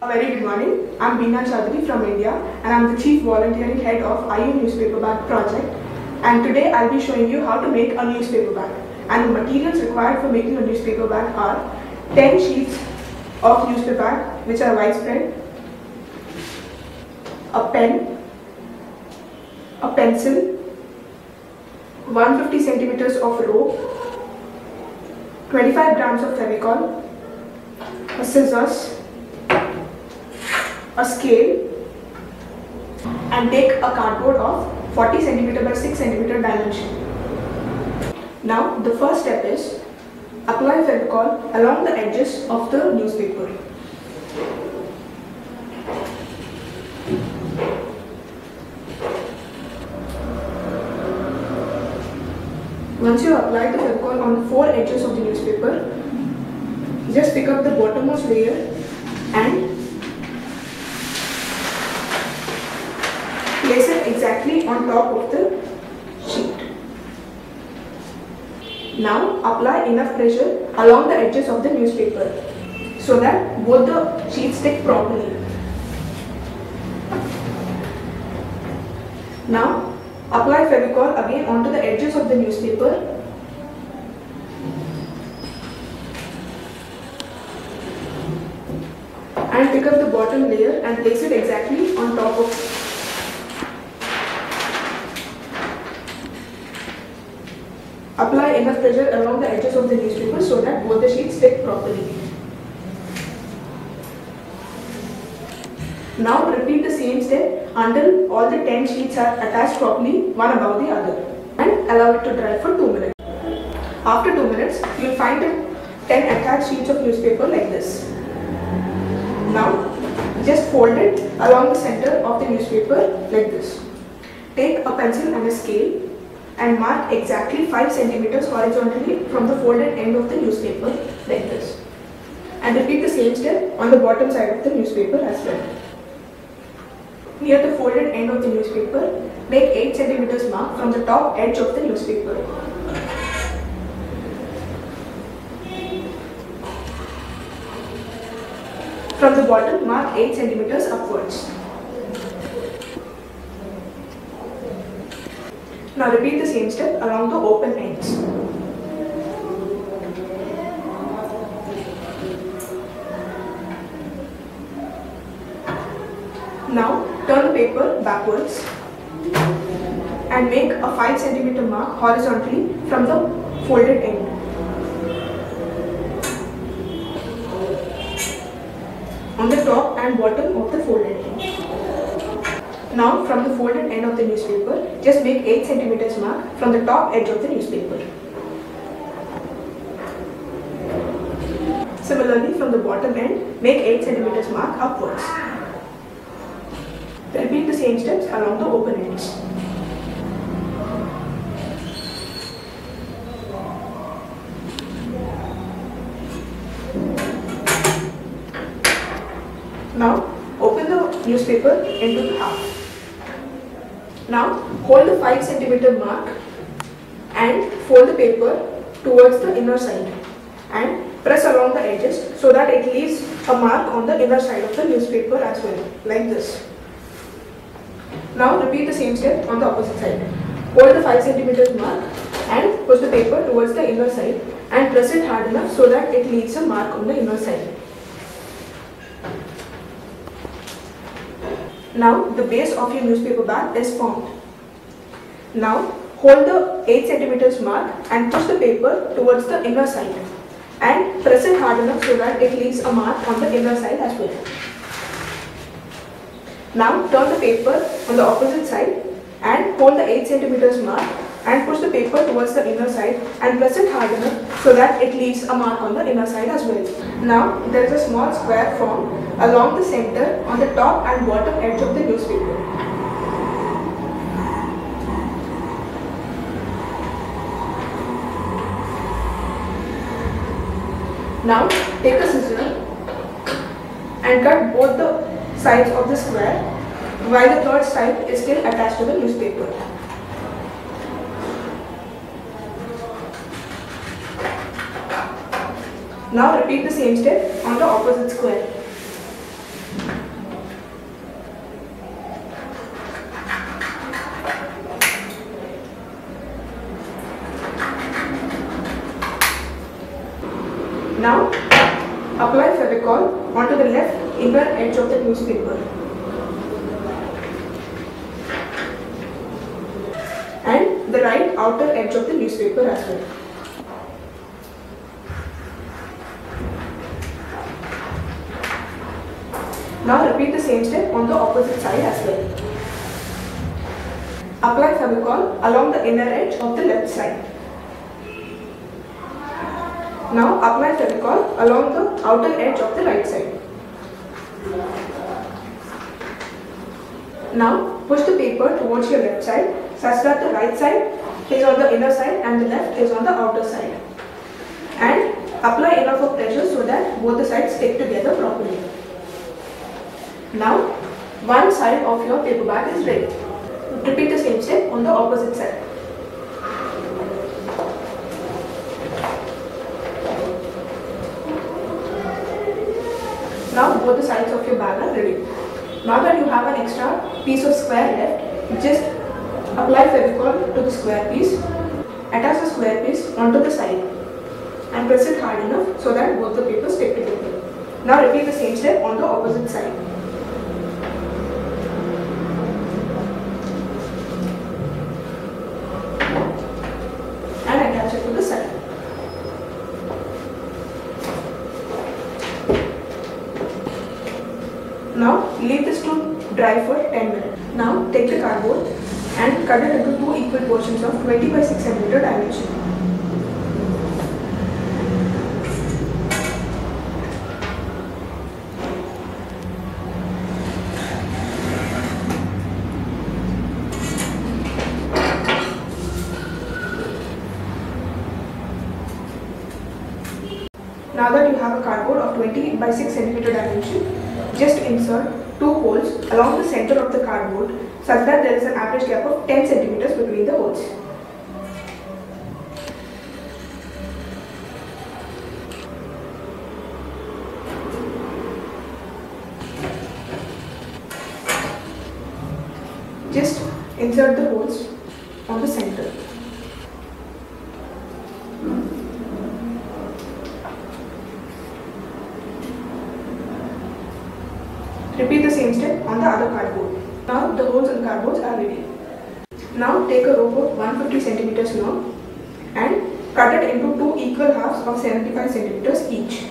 A very good morning. I'm Beena Chaudhary from India and I'm the Chief Volunteering Head of IU Newspaper Bag Project. And today I'll be showing you how to make a newspaper bag. And the materials required for making a newspaper bag are 10 sheets of newspaper bag which are widespread, a pen, a pencil, 150 centimeters of rope, 25 grams of Fevicol, a scissors, a scale, and take a cardboard of 40 cm by 6 cm dimension. Now the first step is apply Fevicol along the edges of the newspaper. Once you apply the Fevicol on the four edges of the newspaper, just pick up the bottommost layer and place it exactly on top of the sheet. Now apply enough pressure along the edges of the newspaper so that both the sheets stick properly. Now apply Fevicol again onto the edges of the newspaper and pick up the bottom layer and place it exactly on top of it. Apply enough pressure along the edges of the newspaper so that both the sheets stick properly. Now repeat the same step until all the 10 sheets are attached properly one above the other and allow it to dry for 2 minutes. After 2 minutes, you will find the 10 attached sheets of newspaper like this. Now just fold it along the center of the newspaper like this. Take a pencil and a scale and mark exactly 5 centimeters horizontally from the folded end of the newspaper like this. And repeat the same step on the bottom side of the newspaper as well. Near the folded end of the newspaper, make 8 centimeters mark from the top edge of the newspaper. From the bottom, mark 8 centimeters upwards. Now repeat the same step along the open ends. Now turn the paper backwards and make a 5 centimeter mark horizontally from the folded end. On the top and bottom of the folded end. Now from the folded end of the newspaper, just make 8 centimeters mark from the top edge of the newspaper. Similarly, from the bottom end, make 8 centimeters mark upwards. Repeat the same steps along the open ends. Now open the newspaper into the half. Now hold the 5 centimeter mark and fold the paper towards the inner side and press along the edges so that it leaves a mark on the inner side of the newspaper as well, like this. Now repeat the same step on the opposite side. Hold the 5 centimeters mark and push the paper towards the inner side and press it hard enough so that it leaves a mark on the inner side. Now the base of your newspaper bag is formed. Now hold the 8 centimeters mark and push the paper towards the inner side and press it hard enough so that it leaves a mark on the inner side as well. Now turn the paper on the opposite side and hold the 8 centimeters mark and push the paper towards the inner side and press it hard enough so that it leaves a mark on the inner side as well. Now there is a small square formed along the center on the top and bottom edge of the newspaper. Now take a scissor and cut both the sides of the square while the third side is still attached to the newspaper. Now repeat the same step on the opposite square. Now apply Fevicol onto the left inner edge of the newspaper and the right outer edge of the newspaper as well. Now repeat the same step on the opposite side as well. Apply Fevicol along the inner edge of the left side. Now apply Fevicol along the outer edge of the right side. Now push the paper towards your left side such that the right side is on the inner side and the left is on the outer side. And apply enough of pressure so that both the sides stick together properly. Now one side of your paper bag is ready. Repeat the same step on the opposite side. Now both the sides of your bag are ready. Now that you have an extra piece of square left, just apply Fevicol to the square piece, attach the square piece onto the side and press it hard enough so that both the papers stick together. Now repeat the same step on the opposite side. And attach it to the side. Now leave this to dry for 10 minutes. Now take the cardboard and cut it into two equal portions of 20 by 6 cm dimension. Now that you have a cardboard of 20 by 6 cm dimension, just insert two holes along the center of the cardboard such that there is an average gap of 10 cm between the holes. Just insert the holes on the center. Repeat the same step on the other cardboard. Now the holes in the cardboards are ready. Now take a rope of 150 cm long and cut it into two equal halves of 75 cm each.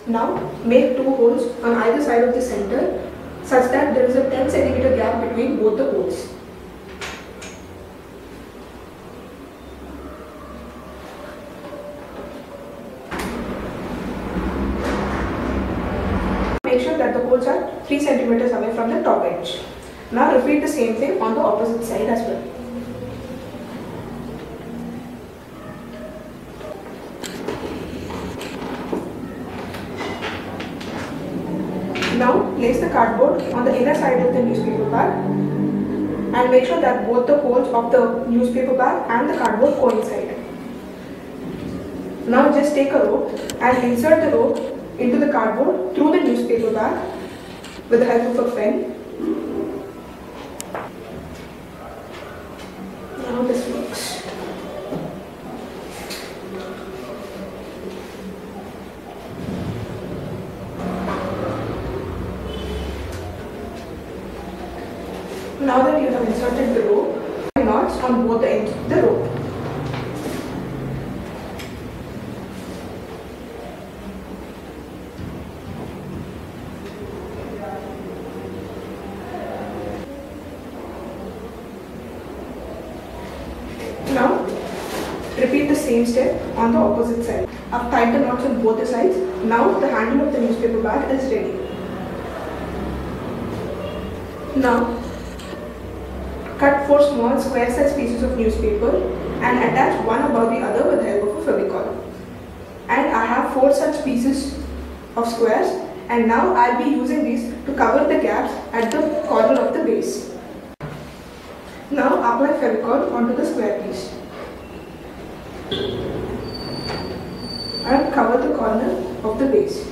Now make two holes on either side of the center such that there is a 10 cm gap between both the holes. Make sure that the holes are 3 cm away from the top edge. Now repeat the same thing on the opposite side as well. Now place the cardboard on the inner side of the newspaper bag and make sure that both the holes of the newspaper bag and the cardboard coincide. Now just take a rope and insert the rope into the cardboard through the newspaper bag with the help of a pen. Now this works. Now that you have inserted the rope, tie knots on both the ends of the rope. Now repeat the same step on the opposite side. I've tied the knots on both the sides. Now the handle of the newspaper bag is ready. Now cut 4 small square sized pieces of newspaper and attach one above the other with the help of a Fevicol. And I have 4 such pieces of squares, and now I'll be using these to cover the gaps at the corner of the base. Now apply Fevicol onto the square piece and cover the corner of the base.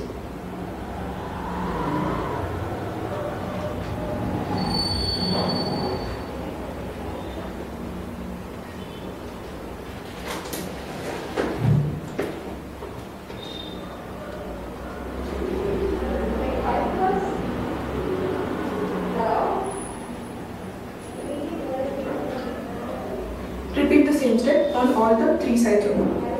instead on all the 3 sides of it.